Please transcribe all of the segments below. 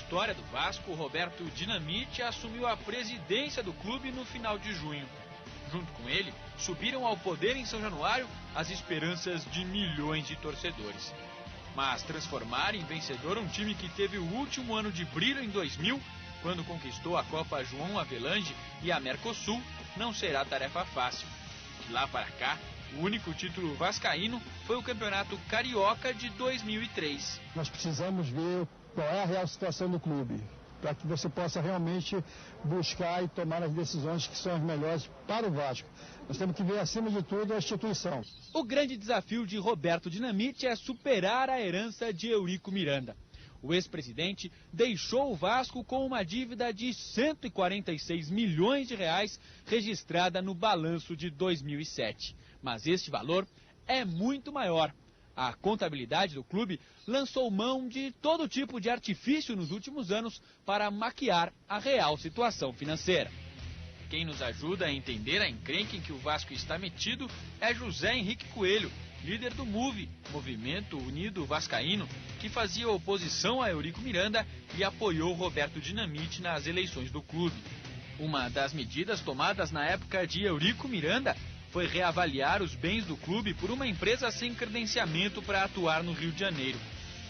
história do Vasco, Roberto Dinamite assumiu a presidência do clube no final de junho. Junto com ele, subiram ao poder em São Januário as esperanças de milhões de torcedores. Mas transformar em vencedor um time que teve o último ano de brilho em 2000, quando conquistou a Copa João Avelange e a Mercosul, não será tarefa fácil. De lá para cá, o único título vascaíno foi o Campeonato Carioca de 2003. Nós precisamos ver qual é a real situação do clube, para que você possa realmente buscar e tomar as decisões que são as melhores para o Vasco. Nós temos que ver, acima de tudo, a instituição. O grande desafio de Roberto Dinamite é superar a herança de Eurico Miranda. O ex-presidente deixou o Vasco com uma dívida de 146 milhões de reais registrada no balanço de 2007. Mas este valor é muito maior. A contabilidade do clube lançou mão de todo tipo de artifício nos últimos anos para maquiar a real situação financeira. Quem nos ajuda a entender a encrenca em que o Vasco está metido é José Henrique Coelho, líder do MUV, Movimento Unido Vascaíno, que fazia oposição a Eurico Miranda e apoiou Roberto Dinamite nas eleições do clube. Uma das medidas tomadas na época de Eurico Miranda foi reavaliar os bens do clube por uma empresa sem credenciamento para atuar no Rio de Janeiro.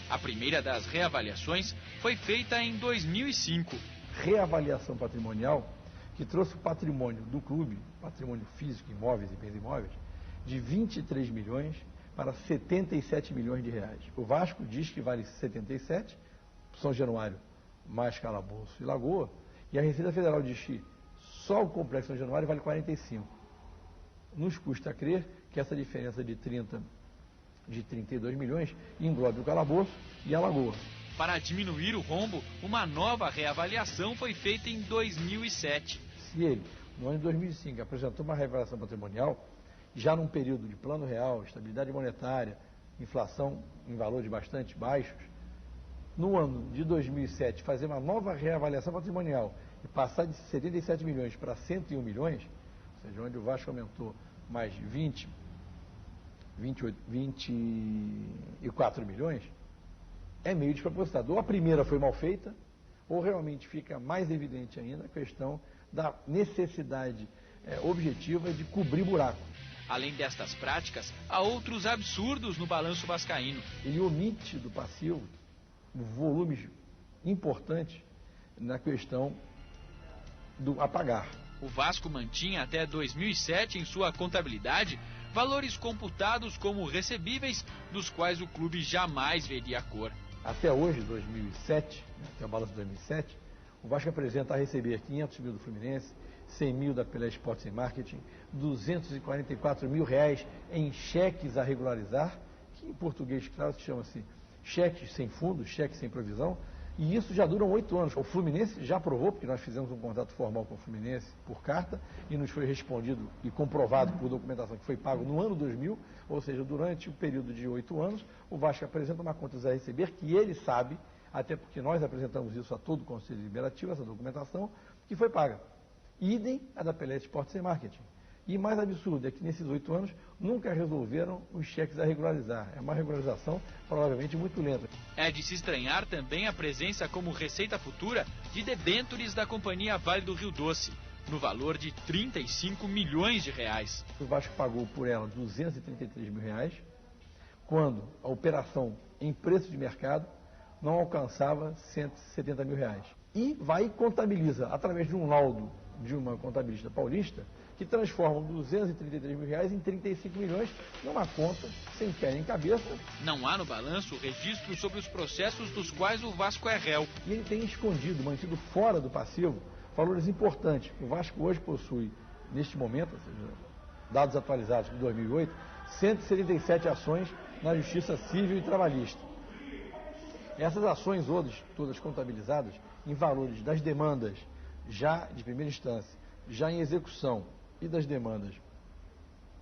A primeira das reavaliações foi feita em 2005. Reavaliação patrimonial que trouxe o patrimônio do clube, patrimônio físico, imóveis e bens imóveis, de 23 milhões para 77 milhões de reais. O Vasco diz que vale 77, São Januário mais Calabouço e Lagoa, e a Receita Federal diz que só o Complexo São Januário vale 45. Nos custa crer que essa diferença de 32 milhões englobe o Calabouço e a Lagoa. Para diminuir o rombo, uma nova reavaliação foi feita em 2007. Se ele, no ano de 2005, apresentou uma reavaliação patrimonial, já num período de plano real, estabilidade monetária, inflação em valores bastante baixos, no ano de 2007 fazer uma nova reavaliação patrimonial e passar de 77 milhões para 101 milhões, ou seja, onde o Vasco aumentou mais 24 milhões, é meio despropositado. Ou a primeira foi mal feita, ou realmente fica mais evidente ainda a questão da necessidade objetiva de cobrir buraco. Além destas práticas, há outros absurdos no balanço vascaíno. Ele omite do passivo volumes importantes na questão do a pagar. O Vasco mantinha até 2007 em sua contabilidade valores computados como recebíveis, dos quais o clube jamais veria a cor. Até hoje, 2007, até o balanço de 2007, o Vasco apresenta a receber 500 mil do Fluminense, 100 mil da Pelé Esportes e Marketing, 244 mil reais em cheques a regularizar, que em português claro chama-se cheques sem fundo, cheques sem provisão, e isso já duram 8 anos. O Fluminense já aprovou, porque nós fizemos um contrato formal com o Fluminense por carta, e nos foi respondido e comprovado por documentação que foi pago no ano 2000, ou seja, durante o período de 8 anos, o Vasco apresenta uma conta a receber que ele sabe, até porque nós apresentamos isso a todo o Conselho Deliberativo, essa documentação, que foi paga. Idem a da Pelé Esportes e Marketing. E mais absurdo é que nesses 8 anos nunca resolveram os cheques a regularizar. É uma regularização provavelmente muito lenta. É de se estranhar também a presença como receita futura de debêntures da Companhia Vale do Rio Doce, no valor de 35 milhões de reais. O Vasco pagou por ela 233 mil reais, quando a operação em preço de mercado não alcançava 170 mil reais. E vai e contabiliza, através de um laudo de uma contabilista paulista, que transformam 233 mil reais em 35 milhões numa conta sem pé nem cabeça. Não há no balanço registro sobre os processos dos quais o Vasco é réu. E ele tem escondido, mantido fora do passivo, valores importantes. O Vasco hoje possui, neste momento, ou seja, dados atualizados de 2008, 177 ações na Justiça Civil e Trabalhista. Essas ações todas contabilizadas em valores das demandas já de primeira instância, já em execução, e das demandas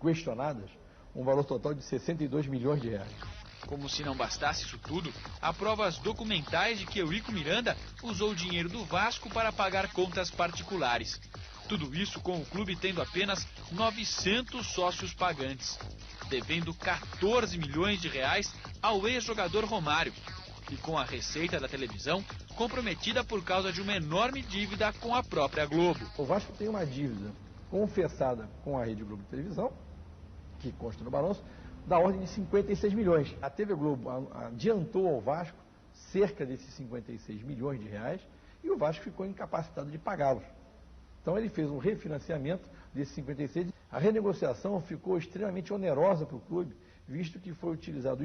questionadas, um valor total de 62 milhões de reais. Como se não bastasse isso tudo, há provas documentais de que Eurico Miranda usou o dinheiro do Vasco para pagar contas particulares. Tudo isso com o clube tendo apenas 900 sócios pagantes, devendo 14 milhões de reais ao ex-jogador Romário. e com a receita da televisão comprometida por causa de uma enorme dívida com a própria Globo. O Vasco tem uma dívida confessada com a Rede Globo de televisão, que consta no balanço, da ordem de 56 milhões. A TV Globo adiantou ao Vasco cerca desses 56 milhões de reais e o Vasco ficou incapacitado de pagá-los. Então ele fez um refinanciamento desses 56. A renegociação ficou extremamente onerosa para o clube, visto que foi utilizado